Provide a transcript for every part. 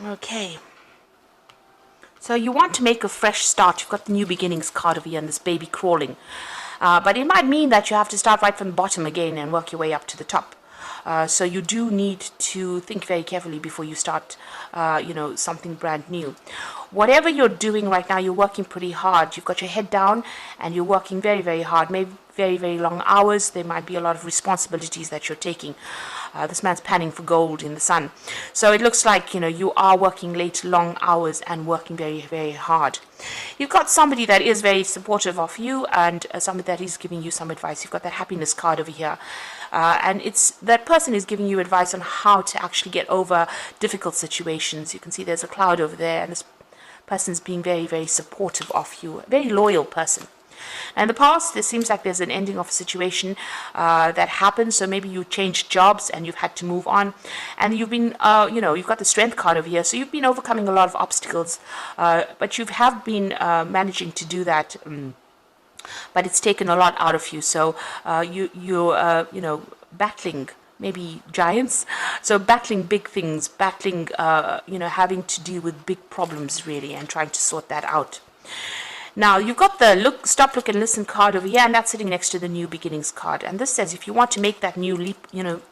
Okay. So you want to make a fresh start. You've got the new beginnings card over here and this baby crawling. But it might mean that you have to start right from the bottom again and work your way up to the top. So you do need to think very carefully before you start, something brand new. Whatever you're doing right now, you're working pretty hard. You've got your head down and you're working very, very hard, maybe very, very long hours. There might be a lot of responsibilities that you're taking. This man's panning for gold in the sun. So it looks like, you are working late, long hours and working very, very hard. You've got somebody that is very supportive of you and somebody that is giving you some advice. You've got that happiness card over here. And it's that person is giving you advice on how to actually get over difficult situations. You can see there's a cloud over there and this person's being very, very supportive of you. A very loyal person. And in the past, it seems like there's an ending of a situation that happened. So maybe you changed jobs and you've had to move on. And you've been, you've got the strength card over here. So you've been overcoming a lot of obstacles. But you have been managing to do that. But it's taken a lot out of you. So you're battling maybe giants. So battling big things, battling, having to deal with big problems really and trying to sort that out. Now, you've got the stop, look, and listen card over here, and that's sitting next to the new beginnings card. And this says if you want to make that new leap,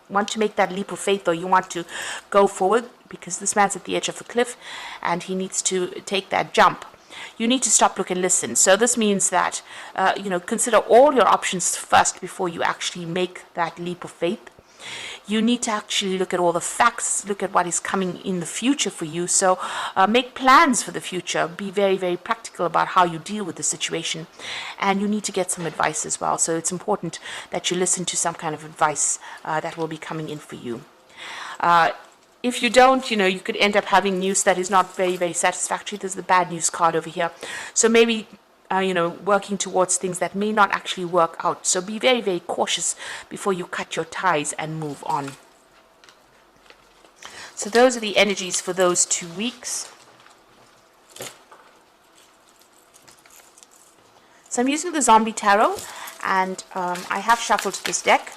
want to make that leap of faith, or you want to go forward, because this man's at the edge of a cliff and he needs to take that jump, you need to stop, look, and listen. So this means that, consider all your options first before you actually make that leap of faith. You need to actually look at all the facts, look at what is coming in the future for you. So make plans for the future. Be very, very practical about how you deal with the situation. And you need to get some advice as well. So it's important that you listen to some kind of advice that will be coming in for you. If you don't, you could end up having news that is not very, very satisfactory. There's the bad news card over here. So maybe working towards things that may not actually work out. So be very, very cautious before you cut your ties and move on. So those are the energies for those 2 weeks. So I'm using the Zombie Tarot, and I have shuffled this deck.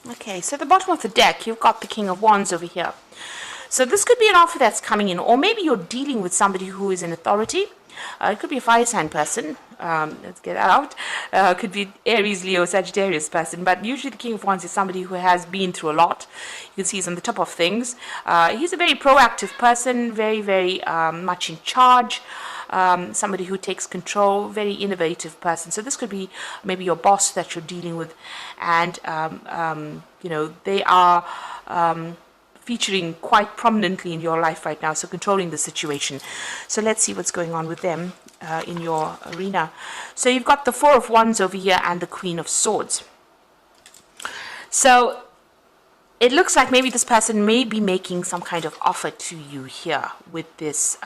Okay, so at the bottom of the deck, you've got the King of Wands over here. So this could be an offer that's coming in, or maybe you're dealing with somebody who is in authority. It could be a fire sign person. Let's get that out. Could be Aries, Leo, Sagittarius person. But usually the King of Wands is somebody who has been through a lot. You can see he's on the top of things. He's a very proactive person, very, very much in charge. Somebody who takes control, very innovative person. So this could be maybe your boss that you're dealing with, and they are featuring quite prominently in your life right now, so controlling the situation. So let's see what's going on with them in your arena. So you've got the Four of Wands over here and the Queen of Swords. So it looks like maybe this person may be making some kind of offer to you here with this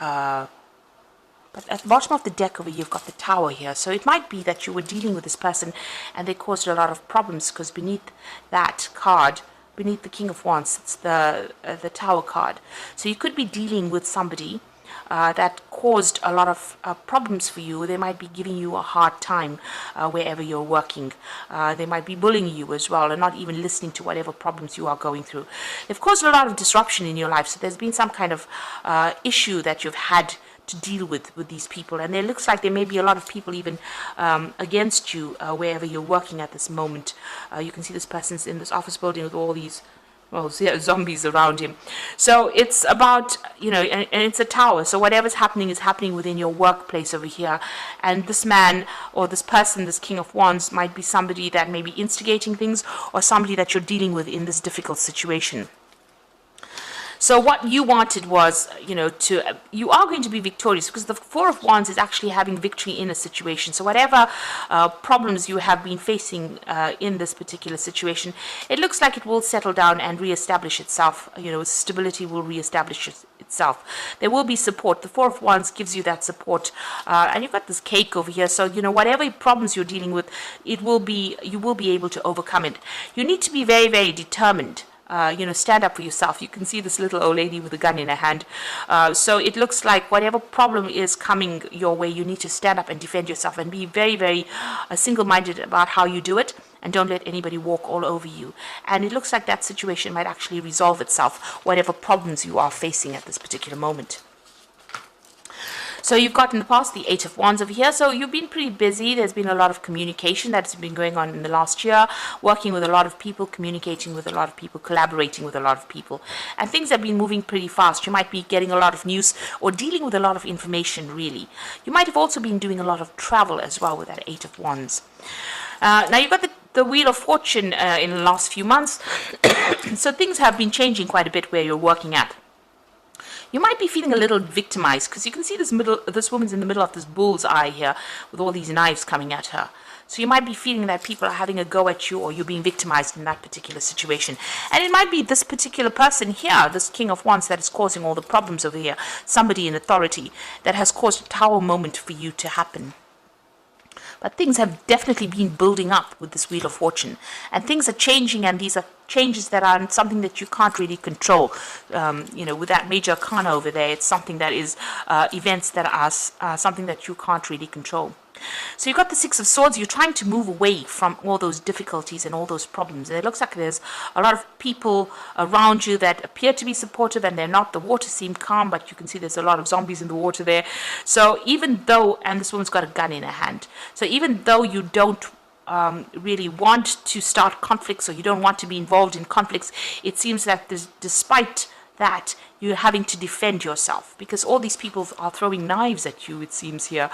but at the bottom of the deck over here, you've got the Tower here. So it might be that you were dealing with this person and they caused a lot of problems, because beneath that card, beneath the King of Wands, it's the Tower card. So you could be dealing with somebody that caused a lot of problems for you. They might be giving you a hard time wherever you're working. They might be bullying you as well and not even listening to whatever problems you are going through. They've caused a lot of disruption in your life. So there's been some kind of issue that you've had to deal with these people, and it looks like there may be a lot of people even against you wherever you're working at this moment. You can see this person's in this office building with all these zombies around him. So it's about, and it's a tower, so whatever's happening is happening within your workplace over here. And this man or this person, this King of Wands, might be somebody that may be instigating things, or somebody that you're dealing with in this difficult situation. So what you wanted was, you are going to be victorious, because the Four of Wands is actually having victory in a situation. So whatever problems you have been facing in this particular situation, it looks like it will settle down and reestablish itself. Stability will reestablish itself. There will be support. The Four of Wands gives you that support. And you've got this cake over here. So, you know, whatever problems you're dealing with, you will be able to overcome it. You need to be very, very determined. You know, stand up for yourself. You can see this little old lady with a gun in her hand. So it looks like whatever problem is coming your way, you need to stand up and defend yourself and be very, very single-minded about how you do it, and don't let anybody walk all over you. And it looks like that situation might actually resolve itself, whatever problems you are facing at this particular moment. So you've got in the past the Eight of Wands over here. So you've been pretty busy. There's been a lot of communication that's been going on in the last year, working with a lot of people, communicating with a lot of people, collaborating with a lot of people. And things have been moving pretty fast. You might be getting a lot of news or dealing with a lot of information, really. You might have also been doing a lot of travel as well with that Eight of Wands. Now you've got the Wheel of Fortune in the last few months. So things have been changing quite a bit where you're working at. You might be feeling a little victimized because you can see this woman's in the middle of this bull's eye here with all these knives coming at her. So you might be feeling that people are having a go at you, or you're being victimized in that particular situation. And it might be this particular person here, this King of Wands, that is causing all the problems over here. Somebody in authority that has caused a tower moment for you to happen. But things have definitely been building up with this Wheel of Fortune. And things are changing, and these are changes that are something that you can't really control. You know, with that Major Arcana over there, it's something that is events that are something that you can't really control. So you've got the Six of Swords. You're trying to move away from all those difficulties and all those problems. And it looks like there's a lot of people around you that appear to be supportive, and they're not. The water seemed calm, but you can see there's a lot of zombies in the water there. So even though, and this woman's got a gun in her hand, so even though you don't really want to start conflicts, or you don't want to be involved in conflicts, it seems that despite that, you're having to defend yourself, because all these people are throwing knives at you, it seems here.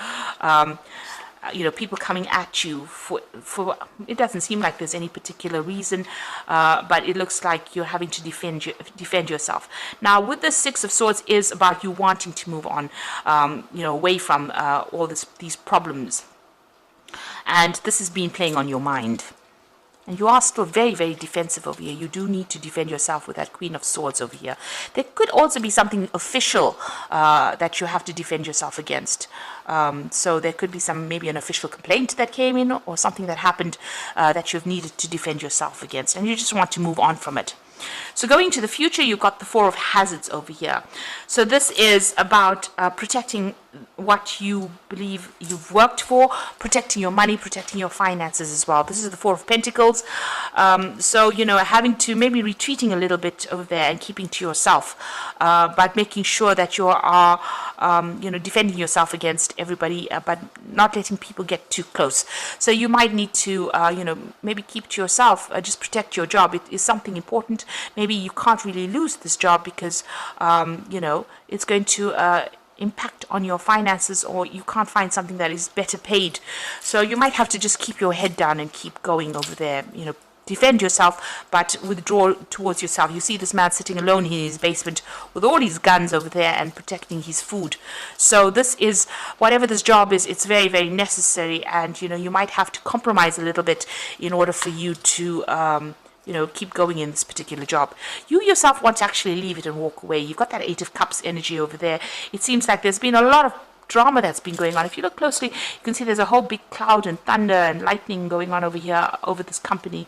You know, people coming at you for it doesn't seem like there's any particular reason, but it looks like you're having to defend yourself. Now, with the Six of Swords is about you wanting to move on, you know, away from all these problems. And this has been playing on your mind. And you are still very, very defensive over here. You do need to defend yourself with that Queen of Swords over here. There could also be something official that you have to defend yourself against. So there could be maybe an official complaint that came in, or something that happened that you've needed to defend yourself against. And you just want to move on from it. So going to the future, you've got the Four of Hazards over here. So this is about protecting what you believe you've worked for, protecting your money, protecting your finances as well. This is the Four of Pentacles. So, you know, having to maybe retreating a little bit over there and keeping to yourself, but making sure that you are, you know, defending yourself against everybody, but not letting people get too close. So you might need to, you know, maybe keep to yourself, just protect your job. It is something important. Maybe you can't really lose this job because, you know, it's going to impact on your finances, or you can't find something that is better paid. So you might have to just keep your head down and keep going over there, you know, defend yourself, but withdraw towards yourself. You see this man sitting alone in his basement with all his guns over there and protecting his food. So this is, whatever this job is, it's very, very necessary, and, you know, you might have to compromise a little bit in order for you to you know, keep going in this particular job. You yourself want to actually leave it and walk away. You've got that Eight of Cups energy over there. It seems like there's been a lot of drama that's been going on. If you look closely, you can see there's a whole big cloud and thunder and lightning going on over here, over this company.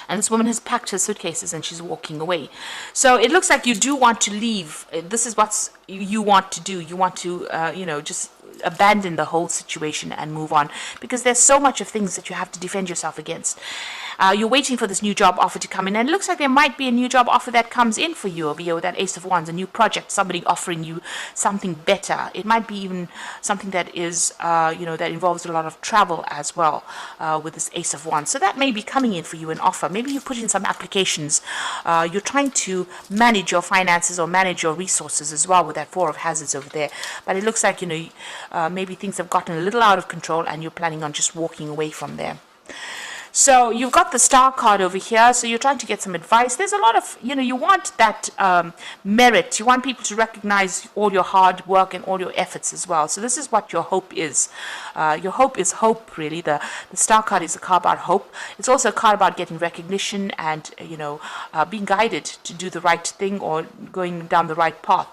And this woman has packed her suitcases and she's walking away. So it looks like you do want to leave. This is what you want to do. You want to, you know, just abandon the whole situation and move on, because there's so much of things that you have to defend yourself against. You're waiting for this new job offer to come in, and it looks like there might be a new job offer that comes in for you over here with that Ace of Wands, a new project, somebody offering you something better. It might be even something that is, you know, that involves a lot of travel as well, with this Ace of Wands. So that may be coming in for you, an offer. Maybe you put in some applications. You're trying to manage your finances or manage your resources as well with that Four of Hazards over there. But it looks like, you know, maybe things have gotten a little out of control and you're planning on just walking away from there. So you've got the star card over here, so you're trying to get some advice. There's a lot of, you want that merit. You want people to recognize all your hard work and all your efforts as well. So this is what your hope is. Your hope is hope, really. The star card is a card about hope. It's also a card about getting recognition and, being guided to do the right thing or going down the right path.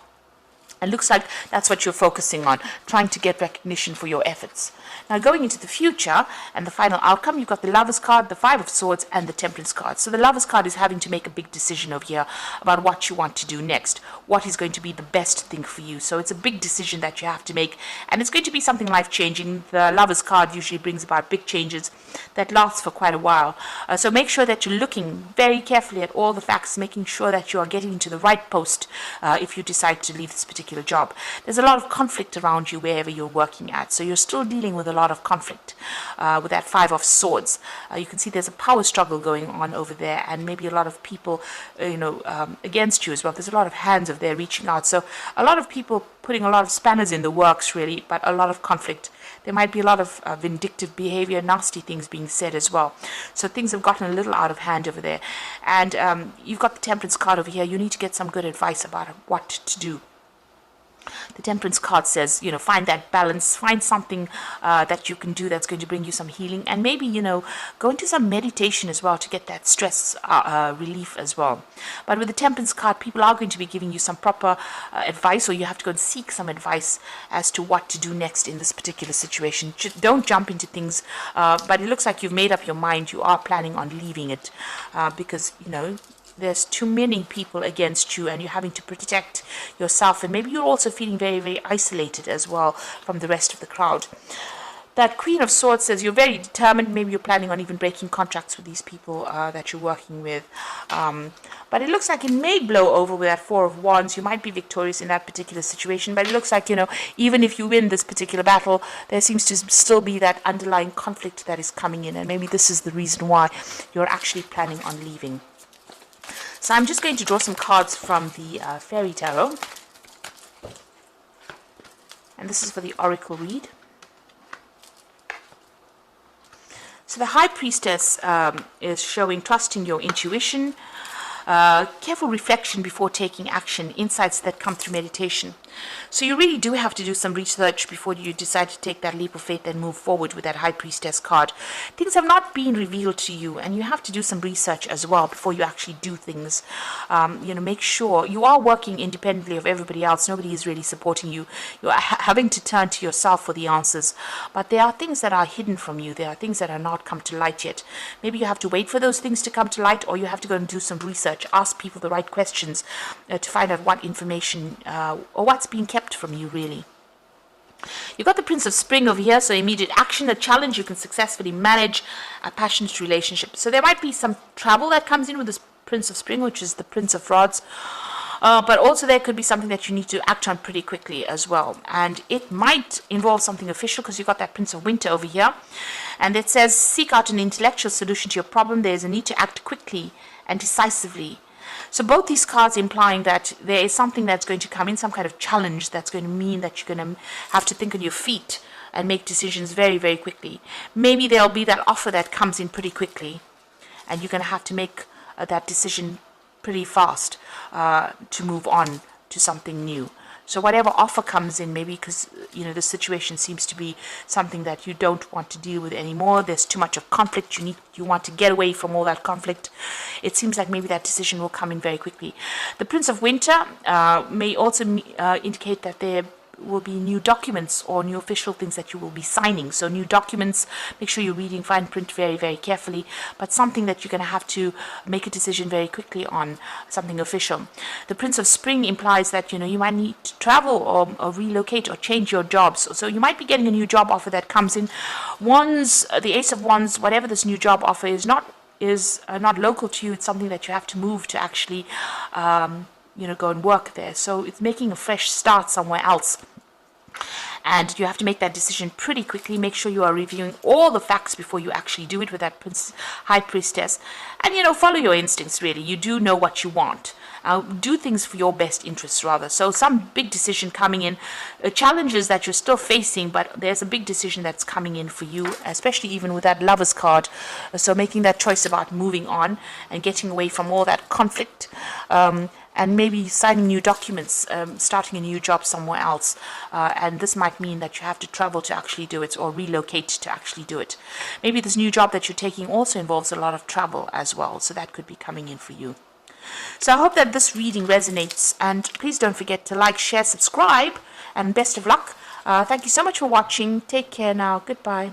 And looks like that's what you're focusing on, trying to get recognition for your efforts. Now, going into the future and the final outcome, you've got the Lover's card, the Five of Swords, and the Temperance card. So the Lover's card is having to make a big decision over here about what you want to do next, what is going to be the best thing for you. So it's a big decision that you have to make, and it's going to be something life-changing. The Lover's card usually brings about big changes that last for quite a while. So make sure that you're looking very carefully at all the facts, making sure that you are getting into the right post if you decide to leave this particular job. There's a lot of conflict around you wherever you're working at, so you're still dealing with a lot of conflict with that Five of Swords. You can see there's a power struggle going on over there, and maybe a lot of people against you as well. There's a lot of hands over there reaching out, so a lot of people putting a lot of spanners in the works, really, but a lot of conflict. There might be a lot of vindictive behavior, nasty things being said as well. So things have gotten a little out of hand over there. And you've got the Temperance card over here. You need to get some good advice about what to do. The Temperance card says, find that balance, find something that you can do that's going to bring you some healing, and maybe, go into some meditation as well to get that stress relief as well. But with the Temperance card, people are going to be giving you some proper advice, or you have to go and seek some advice as to what to do next in this particular situation. Don't jump into things, but it looks like you've made up your mind. You are planning on leaving it because, there's too many people against you, and you're having to protect yourself, and maybe you're also feeling very, very isolated as well from the rest of the crowd. That Queen of Swords says you're very determined. Maybe you're planning on even breaking contracts with these people that you're working with. But it looks like it may blow over with that Four of Wands. You might be victorious in that particular situation, but it looks like, even if you win this particular battle, there seems to still be that underlying conflict that is coming in, and maybe this is the reason why you're actually planning on leaving. So I'm just going to draw some cards from the Fairy Tarot. And this is for the Oracle read. So the High Priestess is showing trusting your intuition, careful reflection before taking action, insights that come through meditation. So you really do have to do some research before you decide to take that leap of faith and move forward with that High Priestess card. Things have not been revealed to you, and you have to do some research as well before you actually do things. Make sure you are working independently of everybody else. Nobody is really supporting you. You are having to turn to yourself for the answers. But there are things that are hidden from you. There are things that are not come to light yet. Maybe you have to wait for those things to come to light, or you have to go and do some research. Ask people the right questions to find out what information or what's being kept from you, really. You've got the Prince of Spring over here, so immediate action, a challenge you can successfully manage, a passionate relationship. So there might be some travel that comes in with this Prince of Spring, which is the Prince of Rods. But also there could be something that you need to act on pretty quickly as well. And it might involve something official, because you've got that Prince of Winter over here. And it says, seek out an intellectual solution to your problem. There's a need to act quickly and decisively. So both these cards implying that there is something that's going to come in, some kind of challenge that's going to mean that you're going to have to think on your feet and make decisions very, very quickly. Maybe there'll be that offer that comes in pretty quickly, and you're going to have to make that decision pretty fast to move on to something new. So whatever offer comes in, maybe because, the situation seems to be something that you don't want to deal with anymore. There's too much of conflict. You want to get away from all that conflict. It seems like maybe that decision will come in very quickly. The Prince of Winter may also indicate that there will be new documents or new official things that you will be signing. So new documents, make sure you're reading fine print very, very carefully, but something that you're going to have to make a decision very quickly on, something official. The Prince of Spring implies that, you might need to travel or relocate or change your jobs. So you might be getting a new job offer that comes in. Wands, the Ace of Wands, whatever this new job offer is not local to you. It's something that you have to move to actually go and work there. So it's making a fresh start somewhere else. And you have to make that decision pretty quickly. Make sure you are reviewing all the facts before you actually do it with that High Priestess. And, follow your instincts, really. You do know what you want. Do things for your best interests, rather. So some big decision coming in, challenges that you're still facing, but there's a big decision that's coming in for you, especially even with that Lover's card. So making that choice about moving on and getting away from all that conflict, and maybe signing new documents, starting a new job somewhere else. And this might mean that you have to travel to actually do it, or relocate to actually do it. Maybe this new job that you're taking also involves a lot of travel as well, so that could be coming in for you. So I hope that this reading resonates, and please don't forget to like, share, subscribe, and best of luck. Thank you so much for watching. Take care now. Goodbye.